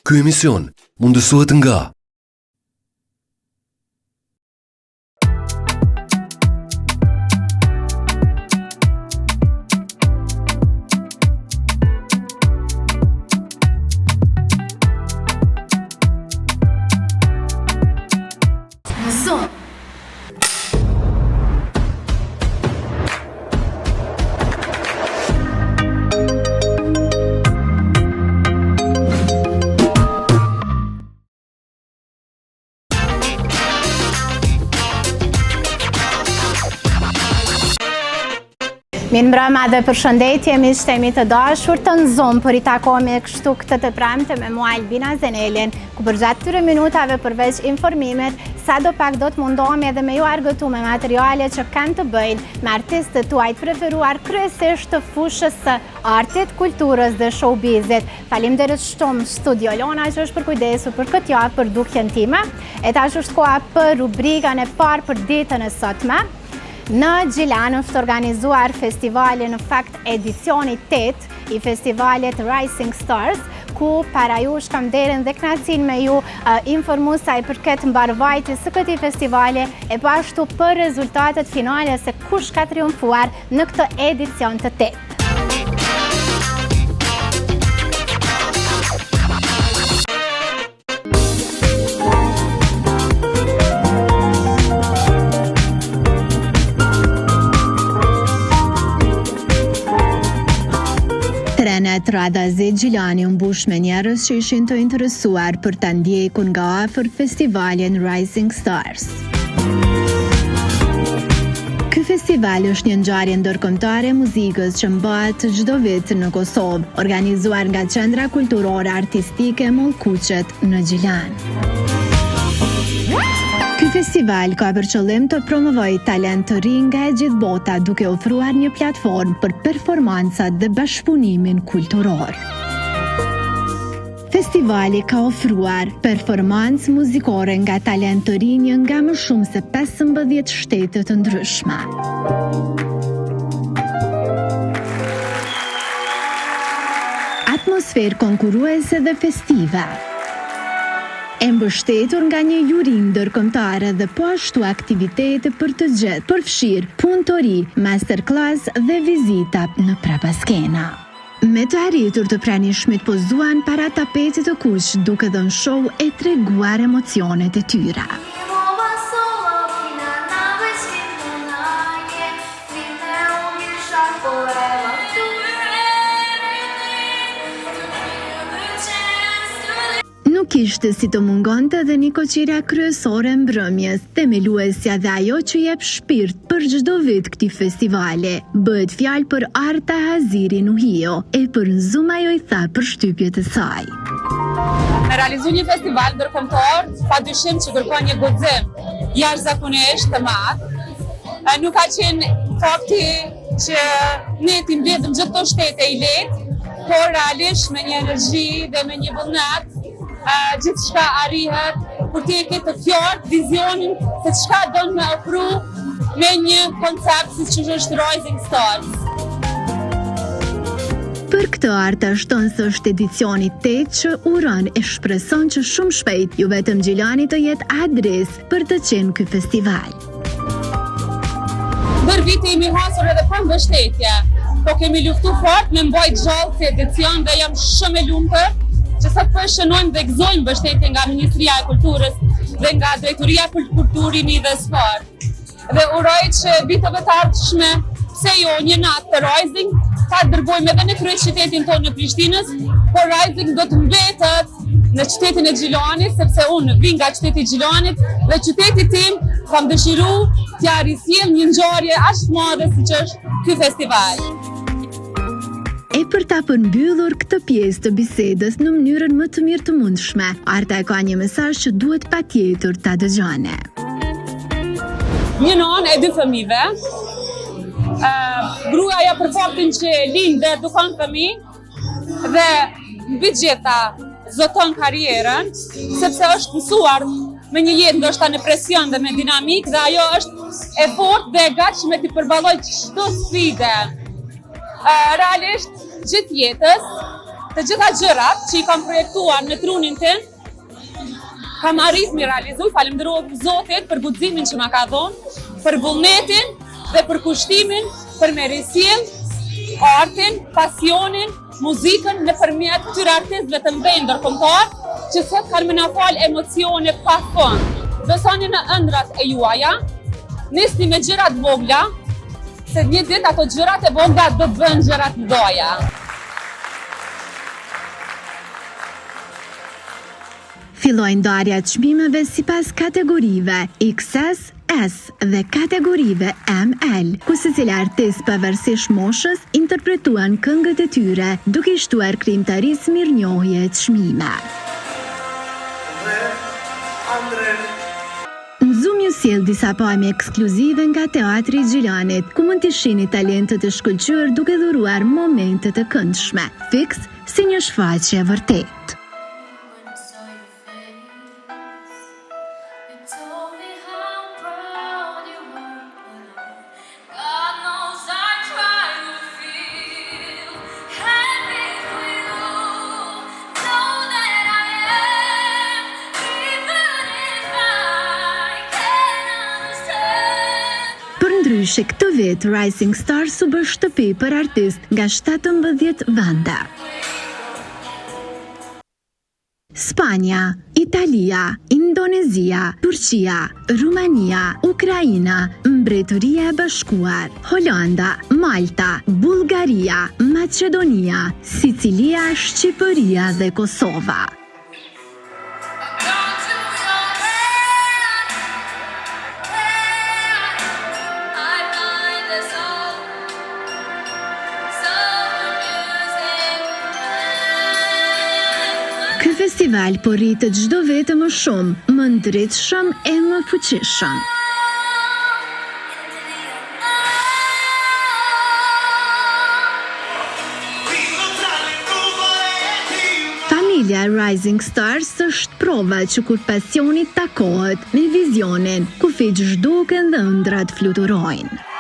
Ky emision mundësohet nga Mirë mbrëma dhe përshëndetje, miqtemi të dashur, të nxomë për i takomi kështu këtë të premte me mua Albina Zenelin, ku për gjatë këtyre minutave përveç informimet, sa do pak do të mundohemi edhe me ju argëtu me materiale që kanë të bëjnë me artistët tuaj të preferuar kryesisht të fushës së artit, kulturës dhe showbizit. Faleminderit shumë Studio Lona që është përkujdesur për këtë javë për dukjen time. E tash është koha për rubrikën e parë për ditën e sotme. Në Gjilan është organizuar festivali, në fakt edicioni 8 i festivalit Rising Stars, ku para ju shkam derën dhe kënaqësinë me ju informu sa i përket mbarvajtjes së këtij festivali e pashtu për rezultatet finale se kush ka triumfuar në këtë edicion të 8. Trenet Radazi Gjilani mbush me njerëz që ishin të interesuar për ta ndjekur nga afër festivalin Rising Stars. Ky festival është një ngjarje ndërkombëtare e muzikës që bëhet çdo vit në Kosovë, organizuar nga Qendra Kulturore Artistike Mollkuqet në Gjilan. Ky festival ka për qëllim të promovojë talent të rinj nga e gjithë bota, duke ofruar një platformë për performancat dhe bashkëpunimin kulturor. Festivali ka ofruar performancë muzikore nga talent të rinj nga më shumë se 15 shtete të ndryshme. Atmosferë konkurruese dhe festive. E mbështetur nga një juri ndërkombëtare dhe po ashtu aktivitete për të gjithë, përfshirë punë të ri, masterclass dhe vizita në prapaskena. Me të arritur të pranishmit pozuan para tapetit të kuq, duke dhënë show e treguar emocionet e tyre. Nuk ishte si të mungonte dhe një koqira kryesore mbrëmjes, themeluesja dhe ajo që jep shpirt për çdo vit këtij festivali. Bëhet fjalë për Arta Haziri Nuhio, e për Nzuma ajo i tha për shtypjet e saj. Me realizu një festival ndërkombëtar, padyshim që kërkon një guxim jashtëzakonisht të madh. Nuk ka qenë fakti që ne t'i mbledhëm gjithë këto shtete i lehtë, por realisht me një energji dhe me një vullnet gjithçka arrihet kur ti e ke të qartë vizionin se çka don me ofru me një koncept siç është Rising Stars. Për këtë Arta shton se është edicioni 8 që uron e shpreson që shumë shpejt ju vetëm Gjilani të jetë adresë për të qenë ky festival. Bër vite jemi hasur edhe pa mbështetje, po kemi luftu fort me mbajt gjallë si edicion dhe jam shumë e lumtur që sot po e shënojmë dhe gëzojmë mbështetje nga Ministria e Kulturës dhe nga Drejtoria për Kulturin dhe Sport. Dhe uroj që viteve të ardhshme, pse jo një natë të Rising, ta dërgojmë edhe në kryeqytetin tonë në Prishtinës, por Rising do të mbetet në qytetin e Gjilanit, sepse unë vi nga qyteti i Gjilanit dhe qyteti tim kam dëshiru t'ja risjell një ngjarje aq të madhe siç është ky festival. E për ta përmbyllur këtë pjesë të bisedës në mënyrën më të mirë të mundshme, Arta e ka një mesazh që duhet patjetër ta dëgjone. Një nanë e 2 fëmijëve, gruaja për faktin që lind dhe edukon fëmijë dhe mbi gjitha zoton karrierën, sepse është mësuar me një jetë ndoshta në presion dhe me dinamik dhe ajo është e fortë dhe e gatshme t'i përballojë çdo sfidë. Realisht gjithë jetës të gjitha gjërat që i kam projektuar në trunin tim, kam arrit mi realizuj, falenderoj Zotit për guximin që ma ka dhonë, për vullnetin dhe për kushtimin për me risjell artin, pasionin, muzikën nëpërmjet këtyre artistëve të mëdhenj ndërkombëtar që sot kanë më na fal emocione pa fund. Besoni në ëndrat e juaja, nisni me gjërat vogla, se një ditë ato gjërat e vogla do të bëjnë gjërat mëdha. Fillojnë ndarja të çmimeve sipas kategorive XS, S dhe kategorive ML, ku secila artist pavarësisht moshës interpretuan këngët e tyre, duke i shtuar krijimtarisë mirënjohje të çmime. Në Zoom ju sjell disa pamje ekskluzive nga Teatri i Gjilanit, ku mund t'i shihni talentet e shkëlqyer duke dhuruar momente të këndshme, fiks si një shfaqje e vërtetë. Ndryshe këtë vit, Rising Stars u bë shtëpi për artist nga 17 vende. Spanja, Italia, Indonezia, Turqia, Rumania, Ukraina, Mbretëria e Bashkuar, Holanda, Malta, Bullgaria, Maqedonia, Sicilia, Shqipëria dhe Kosova. Ky festival po rritet çdo vit më shumë, më ndritshëm e më fuqishëm. Familja Rising Stars është prova që kur pasioni takohet me vizionin, kufiç zhduken dhe ëndrat fluturojnë.